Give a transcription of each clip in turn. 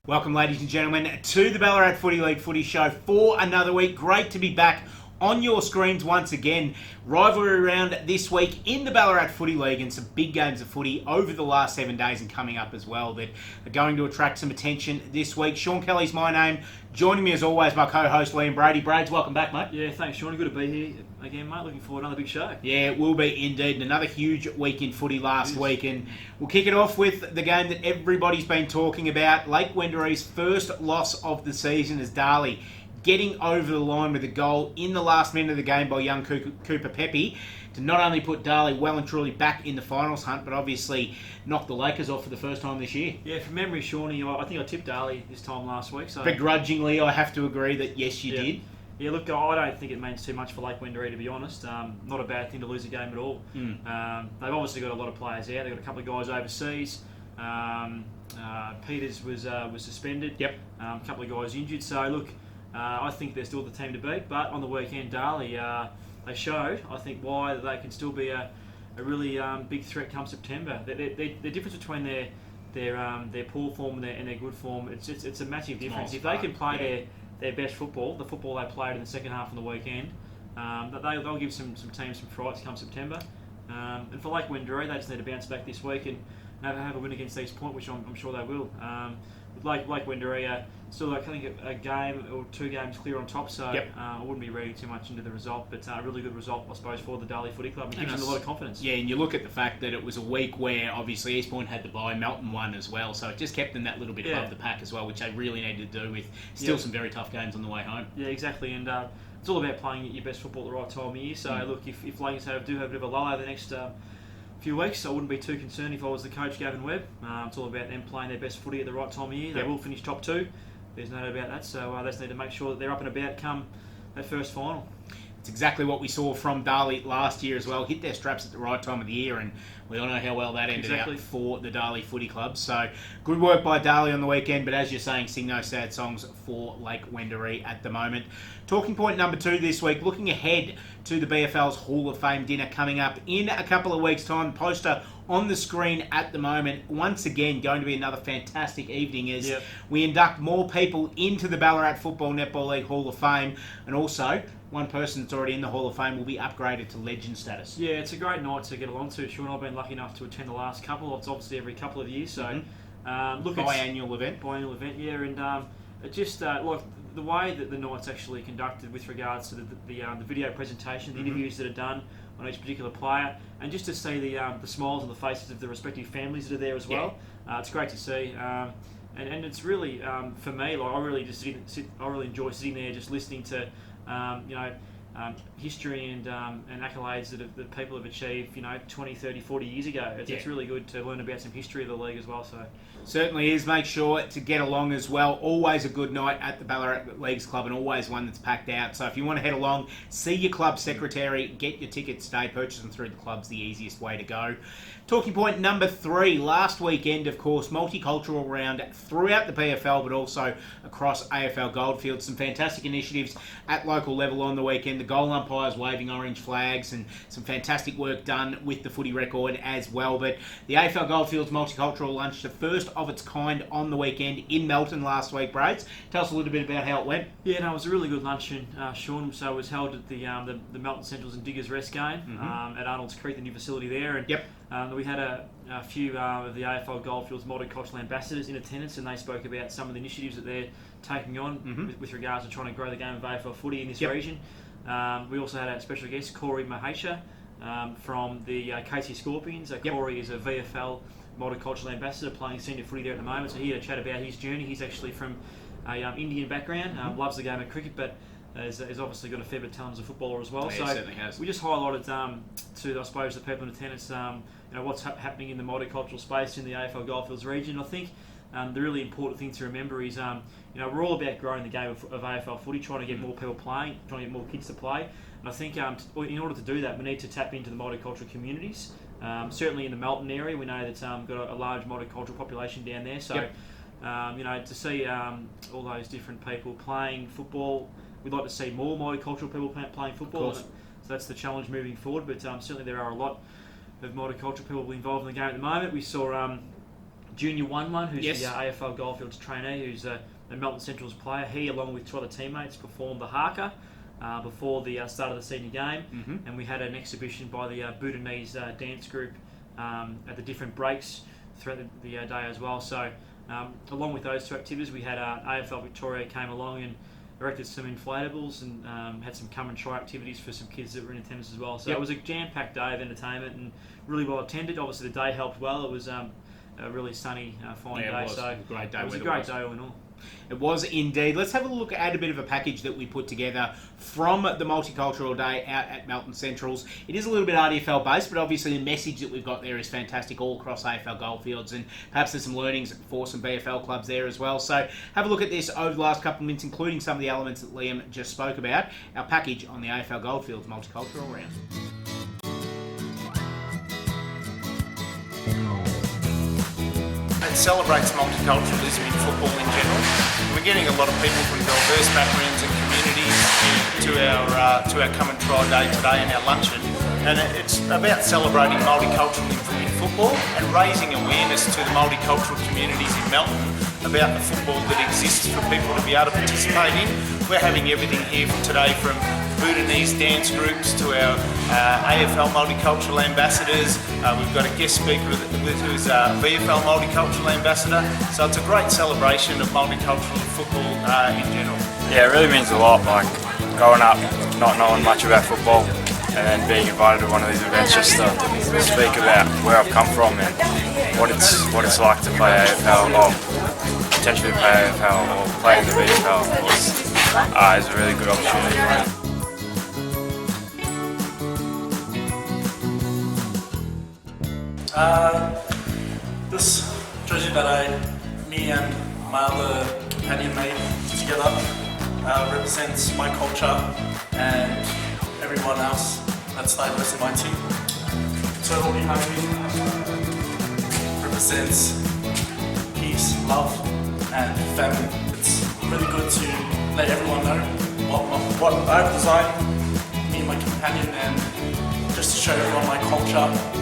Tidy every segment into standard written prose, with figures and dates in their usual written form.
Welcome, ladies and gentlemen, to the Ballarat Footy League Footy Show for another week. Great to be back on your screens once again. Rivalry round this week in the Ballarat Footy League, and some big games of footy over the last 7 days and coming up as well that are going to attract some attention this week. Sean Kelly's my name. Joining me as always, my co-host Liam Brady. Brades, welcome back, mate. Yeah, thanks, Sean. Good to be here again, mate. Looking forward to another big show. Yeah, it will be indeed. And another huge week in footy last week. And we'll kick it off with the game that everybody's been talking about. Lake Wendouree's first loss of the season as Darley getting over the line with a goal in the last minute of the game by young Cooper Pepe to not only put Darley well and truly back in the finals hunt, but obviously knock the Lakers off for the first time this year. Yeah, from memory, Shawnee, I think I tipped Darley this time last week. So begrudgingly, I have to agree that yes, you did. Yeah, look, I don't think it means too much for Lake Wendouree, to be honest. Not a bad thing to lose a game at all. They've obviously got a lot of players out. They've got a couple of guys overseas. Peters was suspended. Yep. A couple of guys injured. So, look, I think they're still the team to beat. But on the weekend, Darley, they showed, I think, why they can still be a really big threat come September. The difference between their poor form and their good form, it's a massive difference. If they can play their best football, the football they played in the second half on the weekend, they'll give some teams some frights come September. And for Lake Wendouree, they just need to bounce back this week and have a win against East Point, which I'm sure they will. With Lake Wendouree, still I think a game or 2 games clear on top, so I wouldn't be reading too much into the result, but a really good result, I suppose, for the Darley Footy Club. It gives them a lot of confidence. Yeah, and you look at the fact that it was a week where obviously East Point had the bye, Melton won as well, so it just kept them that little bit above the pack as well, which they really needed to do with still some very tough games on the way home. Yeah, exactly, and it's all about playing your best football at the right time of year. So look, if Lakers do have a bit of a lull over the next few weeks, I wouldn't be too concerned if I was the coach, Gavin Webb. It's all about them playing their best footy at the right time of year. They will finish top 2. There's no doubt about that. So they just need to make sure that they're up and about come that first final. It's exactly what we saw from Darley last year as well. Hit their straps at the right time of the year, and we all know how well that ended out for the Darley Footy Club. So good work by Darley on the weekend, but as you're saying, sing no sad songs for Lake Wendouree at the moment. Talking point number 2 this week, looking ahead to the BFL's Hall of Fame dinner coming up in a couple of weeks' time. Poster on the screen at the moment. Once again, going to be another fantastic evening as we induct more people into the Ballarat Football Netball League Hall of Fame, and also one person that's already in the Hall of Fame will be upgraded to legend status. Yeah, it's a great night to get along to. Sean, I've been lucky enough to attend the last couple. It's obviously every couple of years, so biannual event. Biannual event, yeah, and it just like the way that the night's actually conducted with regards to the video presentation, the interviews that are done on each particular player, and just to see the smiles on the faces of the respective families that are there as well. It's great to see, and it's really for me, like I really enjoy sitting there just listening to history and accolades that people have achieved 20, 30, 40 years ago. It's really good to learn about some history of the league as well. So certainly is. Make sure to get along as well. Always a good night at the Ballarat Leagues Club, and always one that's packed out. So if you want to head along, see your club secretary, get your tickets today, purchase them through the club's the easiest way to go. Talking point number 3, last weekend, of course, multicultural round throughout the PFL, but also across AFL Goldfields. Some fantastic initiatives at local level on the weekend. The goal umpires waving orange flags, and some fantastic work done with the footy record as well. But the AFL Goldfields Multicultural Lunch, the first of its kind on the weekend in Melton last week. Brades, tell us a little bit about how it went. Yeah, no, it was a really good luncheon, Sean. So it was held at the Melton Centrals and Diggers Rest game at Arnold's Creek, the new facility there. And we had a few of the AFL Goldfields Multicultural Ambassadors in attendance, and they spoke about some of the initiatives that they're taking on with regards to trying to grow the game of AFL footy in this region. We also had a special guest, Corey Mahesha, from the KC Scorpions. Corey is a VFL Multicultural Ambassador playing senior footy there at the moment, so he had a chat about his journey. He's actually from an Indian background, loves the game of cricket, but has obviously got a fair bit of talent as a footballer as well. Oh, yeah, so certainly has. We just highlighted to, I suppose, the people in attendance, what's happening in the multicultural space in the AFL Goldfields region. I think the really important thing to remember is, we're all about growing the game of AFL footy, trying to get more people playing, trying to get more kids to play. And I think in order to do that, we need to tap into the multicultural communities. Certainly in the Melton area, we know that got a large multicultural population down there. So, to see all those different people playing football, we'd like to see more multicultural people playing football. So that's the challenge moving forward. But certainly there are a lot of multicultural people involved in the game at the moment. We saw Junior 1-1, who's Yes. the AFL Goldfields trainee, who's a Melton Central's player. He, along with 2 other teammates, performed the haka before the start of the senior game. And we had an exhibition by the Bhutanese dance group at the different breaks throughout the day as well. So along with those 2 activities, we had AFL Victoria came along and erected some inflatables and had some come and try activities for some kids that were in attendance as well. So it was a jam-packed day of entertainment and really well attended. Obviously the day helped well. It was a really sunny, fine day. It was So a great day. It was a great day all in all. It was indeed. Let's have a look at a bit of a package that we put together from the Multicultural Day out at Melton Centrals. It is a little bit RDFL based, but obviously the message that we've got there is fantastic all across AFL Goldfields, and perhaps there's some learnings for some BFL clubs there as well. So have a look at this over the last couple of minutes, including some of the elements that Liam just spoke about. Our package on the AFL Goldfields Multicultural Round. It celebrates multiculturalism in football in general. We're getting a lot of people from diverse backgrounds and communities to our come and try day today and our luncheon. And it's about celebrating multiculturalism in football and raising awareness to the multicultural communities in Melton about the football that exists for people to be able to participate in. We're having everything here from today, from Bhutanese dance groups to our AFL multicultural ambassadors. We've got a guest speaker who's a VFL multicultural ambassador. So it's a great celebration of multicultural football in general. Yeah, it really means a lot, like growing up not knowing much about football and then being invited to one of these events just to speak about where I've come from and what it's like to play AFL or potentially play AFL or play in the VFL is a really good opportunity. This jersey that me and my other companion made together represents my culture and everyone else that's diverse in my team. Turtle behind me represents peace, love and family. It's really good to let everyone know what I've designed, me and my companion, and just to show everyone my culture.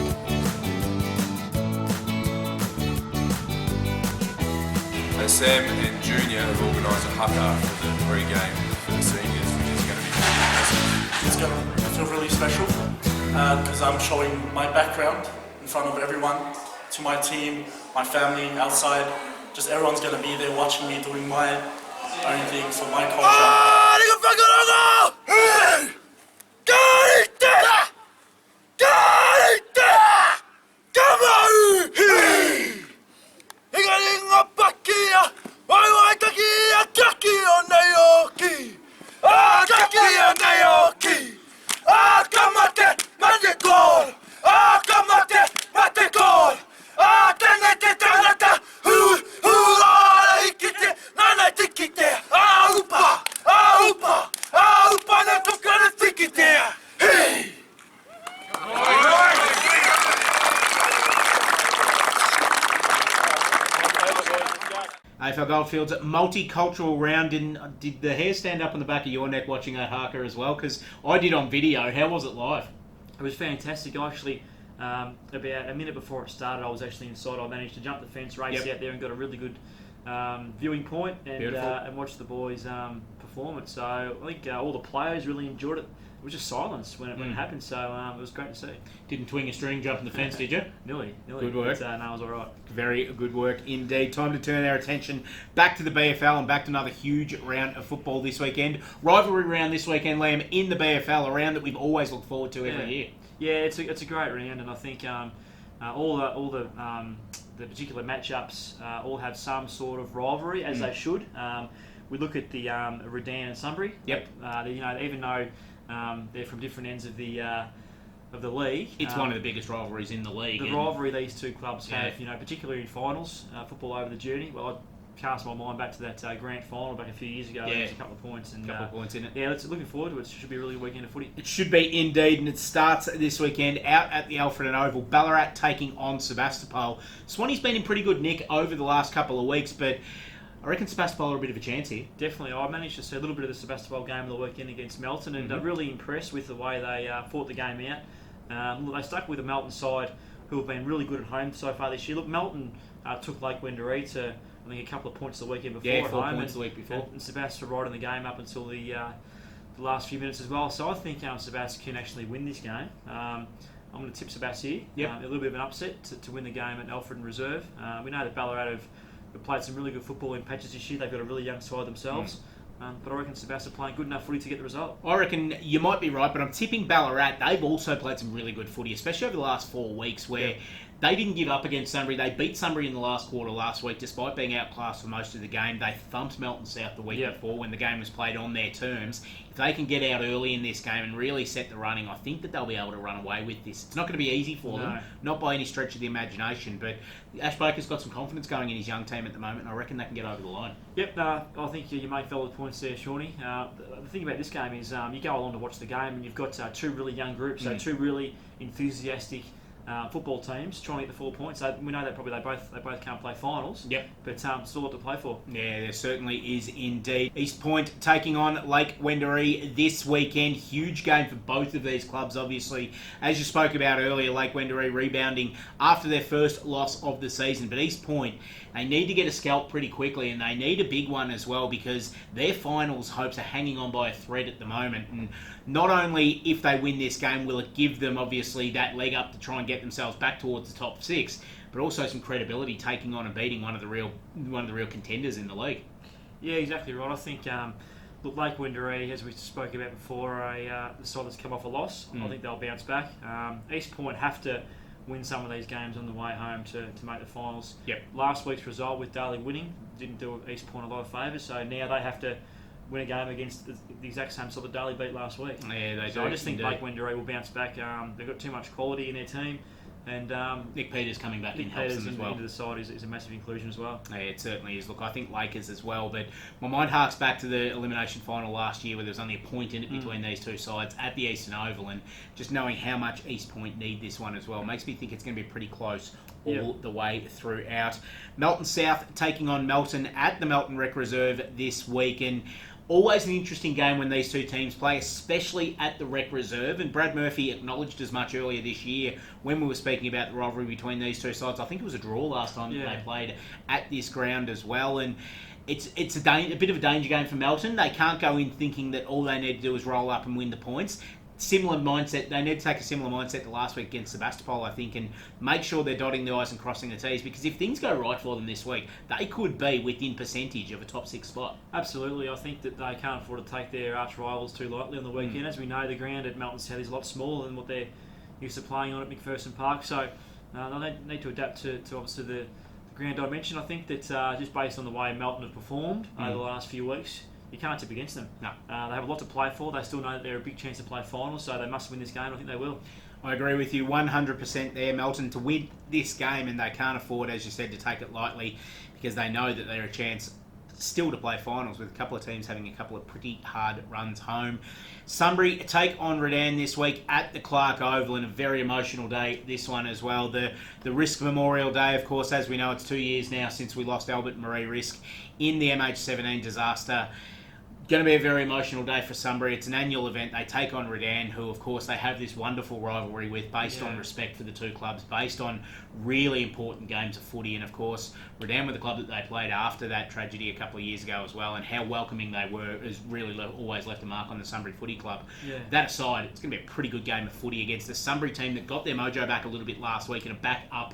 Sam and Junior have organised a haka for the pre-game for the seniors, which is going to be fantastic. It's going to feel really special because I'm showing my background in front of everyone, to my team, my family, outside. Just everyone's going to be there watching me doing my own thing for my culture. AFL Goldfields Multicultural Round. Did the hair stand up on the back of your neck watching that haka as well? Because I did on video. How was it live? It was fantastic. I actually, about a minute before it started, I was actually inside. I managed to jump the fence, race out there and got a really good viewing point and watch the boys perform it. So I think all the players really enjoyed it. It was just silence when it happened, so it was great to see. Didn't twing a string jumping the fence, did you? Nearly. Good work. But, no, it was all right. Very good work indeed. Time to turn our attention back to the BFL and back to another huge round of football this weekend. Rivalry round this weekend, Liam, in the BFL, a round that we've always looked forward to every year. Yeah, it's a great round, and I think all the particular matchups all have some sort of rivalry, as they should. We look at the Redan and Sunbury. Yep. Even though they're from different ends of the league. It's one of the biggest rivalries in the league. The rivalry these two clubs have, particularly in finals, football over the journey. Well, I cast my mind back to that grand final back a few years ago. There was a couple of points. And, points in it. Yeah, looking forward to it. It should be a really good weekend of footy. It should be indeed, and it starts this weekend out at the Alfred and Oval. Ballarat taking on Sebastopol. Swanee's been in pretty good nick over the last couple of weeks, but I reckon Sebastopol are a bit of a chance here. Definitely. I managed to see a little bit of the Sebastopol game of the weekend against Melton, and really impressed with the way they fought the game out. They stuck with the Melton side who have been really good at home so far this year. Look, Melton took Lake Wendouree to, I think, a couple of points the weekend before at 4 home. points the week before. And Sebastian riding the game up until the last few minutes as well. So I think Sebastian can actually win this game. I'm going to tip Sebastian here. Yep. A little bit of an upset to win the game at Alfred and Reserve. We know that Ballarat have played some really good football in patches this year. They've got a really young side themselves. But I reckon Sebastian playing good enough footy to get the result. I reckon you might be right, but I'm tipping Ballarat. They've also played some really good footy, especially over the last 4 weeks, where they didn't give up against Sunbury. They beat Sunbury in the last quarter last week, despite being outclassed for most of the game. They thumped Melton South the week before when the game was played on their terms. If they can get out early in this game and really set the running, I think that they'll be able to run away with this. It's not going to be easy for them, not by any stretch of the imagination, but Ash Baker's got some confidence going in his young team at the moment, and I reckon they can get over the line. Yep, I think you make valid points there, Shawnee. The thing about this game is you go along to watch the game and you've got two really young groups, so two really enthusiastic football teams trying to get the 4 points. So we know that probably they both can't play finals. Yep. But still a lot to play for. Yeah, there certainly is indeed. East Point taking on Lake Wendouree this weekend. Huge game for both of these clubs, obviously. As you spoke about earlier, Lake Wendouree rebounding after their first loss of the season. But East Point, they need to get a scalp pretty quickly, and they need a big one as well, because their finals hopes are hanging on by a thread at the moment. And not only if they win this game will it give them, obviously, that leg up to try and get themselves back towards the top 6, but also some credibility taking on and beating one of the real contenders in the league. Yeah, exactly right. I think look, Lake Wendouree, as we spoke about before, the side that's come off a loss. I think they'll bounce back. East Point have to win some of these games on the way home to make the finals. Yep. Last week's result with Darley winning didn't do East Point a lot of favours, so now they have to win a game against the exact same side that Darley beat last week. Yeah, they do. I just think Lake Wendouree will bounce back. They've got too much quality in their team. And Nick Peters coming back in Peters helps them as well. Into the side is a massive inclusion as well. Yeah, it certainly is. Look, I think Lakers as well, but my mind harks back to the elimination final last year where there was only a point in it between these two sides at the Eastern Oval, and just knowing how much East Point need this one as well makes me think it's going to be pretty close all the way throughout. Melton South taking on Melton at the Melton Rec Reserve this week, and always an interesting game when these two teams play, especially at the Rec Reserve. And Brad Murphy acknowledged as much earlier this year when we were speaking about the rivalry between these two sides. I think it was a draw last time that they played at this ground as well. And it's a bit of a danger game for Melton. They can't go in thinking that all they need to do is roll up and win the points. Similar mindset. They need to take a similar mindset to last week against Sebastopol, I think, and make sure they're dotting the I's and crossing the T's, because if things go right for them this week, they could be within percentage of a top 6 spot. Absolutely. I think that they can't afford to take their arch rivals too lightly on the weekend. As we know, the ground at Melton South is a lot smaller than what they're used to playing on at McPherson Park, so they need to adapt to obviously the ground dimension. I think that just based on the way Melton have performed over the last few weeks, you can't tip against them. No. They have a lot to play for. They still know that they're a big chance to play finals, so they must win this game. I think they will. I agree with you 100% there, Melton, to win this game, and they can't afford, as you said, to take it lightly, because they know that they're a chance still to play finals, with a couple of teams having a couple of pretty hard runs home. Sunbury take on Redan this week at the Clark Oval, and a very emotional day, this one as well. The Risk Memorial Day, of course, as we know, it's 2 years now since we lost Albert and Marie Risk in the MH17 disaster. Going to be a very emotional day for Sunbury. It's an annual event. They take on Redan, who, of course, they have this wonderful rivalry with, based on respect for the two clubs, based on really important games of footy. And, of course, Redan were the club that they played after that tragedy a couple of years ago as well, and how welcoming they were has really always left a mark on the Sunbury Footy Club. Yeah. That aside, it's going to be a pretty good game of footy against the Sunbury team that got their mojo back a little bit last week and are back up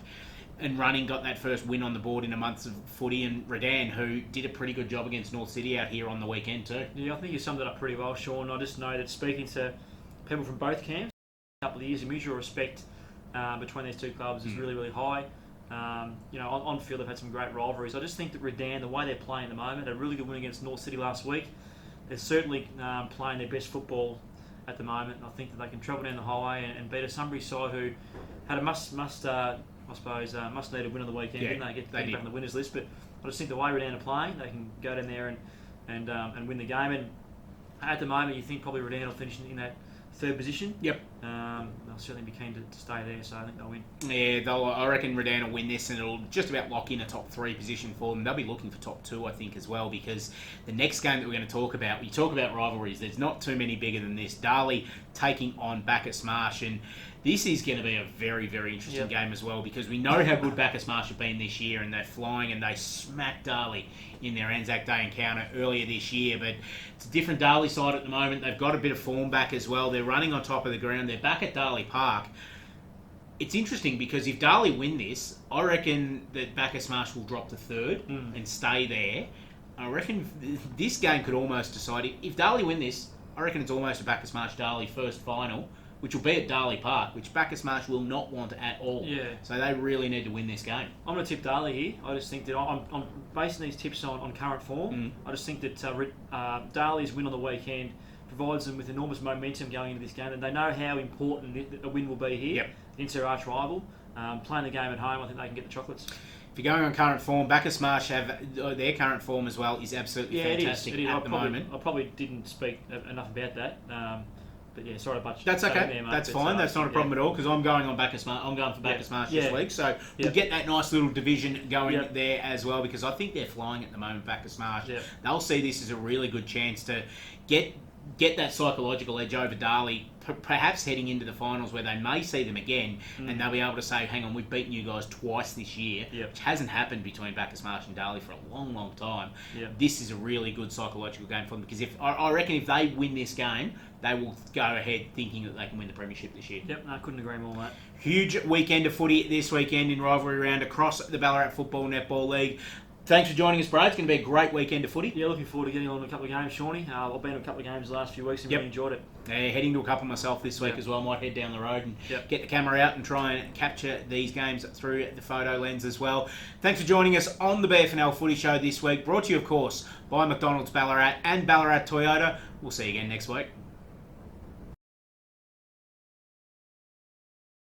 and running, got that first win on the board in a month of footy, and Redan, who did a pretty good job against North City out here on the weekend too. Yeah, I think you summed it up pretty well, Sean. I just know that speaking to people from both camps, a couple of years, the mutual respect between these two clubs is really, really high. On field they've had some great rivalries. I just think that Redan, the way they're playing at the moment, had a really good win against North City last week. They're certainly playing their best football at the moment, and I think that they can travel down the highway and beat a Sunbury side who had a must need a win on the weekend, didn't they? Get back on the winners list. But I just think the way Redan are playing, they can go down there and win the game. And at the moment, you think probably Redan will finish in that third position. Yep. They'll certainly be keen to stay there, so I think they'll win. Yeah, I reckon Redan will win this, and it'll just about lock in a top 3 position for them. They'll be looking for top 2, I think, as well, because the next game that we're going to talk about, we talk about rivalries, there's not too many bigger than this. Darley taking on Bacchus Marsh, and This is going to be a very, very interesting game as well, because we know how good Bacchus Marsh have been this year, and they're flying, and they smacked Darley in their Anzac Day encounter earlier this year. But it's a different Darley side at the moment. They've got a bit of form back as well. They're running on top of the ground. They're back at Darley Park. It's interesting because if Darley win this, I reckon that Bacchus Marsh will drop to third and stay there. I reckon this game could almost decide it. If Darley win this, I reckon it's almost a Bacchus Marsh Darley first final, which will be at Darley Park, which Bacchus Marsh will not want at all. Yeah. So they really need to win this game. I'm going to tip Darley here. I just think that I'm basing these tips on current form. I just think that Darley's win on the weekend provides them with enormous momentum going into this game, and they know how important a win will be here. Yep. Against their arch rival. Playing the game at home, I think they can get the chocolates. If you're going on current form, Bacchus Marsh have their current form as well is absolutely fantastic it is. at the moment. I probably didn't speak enough about that. But yeah, sorry about That's okay. There, that's fine. That's not a problem at all, because I'm going on Bacchus Marsh. I'm going for Bacchus Marsh this week, so we'll get that nice little division going there as well, because I think they're flying at the moment. Bacchus Marsh. They'll see this as a really good chance to get that psychological edge over Darley, perhaps heading into the finals where they may see them again, and they'll be able to say, hang on, we've beaten you guys twice this year, which hasn't happened between Bacchus Marsh and Darley for a long, long time. This is a really good psychological game for them, because I reckon if they win this game, they will go ahead thinking that they can win the premiership this year. Yep, no, I couldn't agree more, mate. Huge weekend of footy this weekend in Rivalry Round across the Ballarat Football Netball League. Thanks for joining us, Brad. It's going to be a great weekend of footy. Yeah, looking forward to getting on a couple of games, Shawnee. I've been to a couple of games the last few weeks and really enjoyed it. Heading to a couple myself this week as well. Might head down the road and get the camera out and try and capture these games through the photo lens as well. Thanks for joining us on the BFNL Footy Show this week. Brought to you, of course, by McDonald's Ballarat and Ballarat Toyota. We'll see you again next week.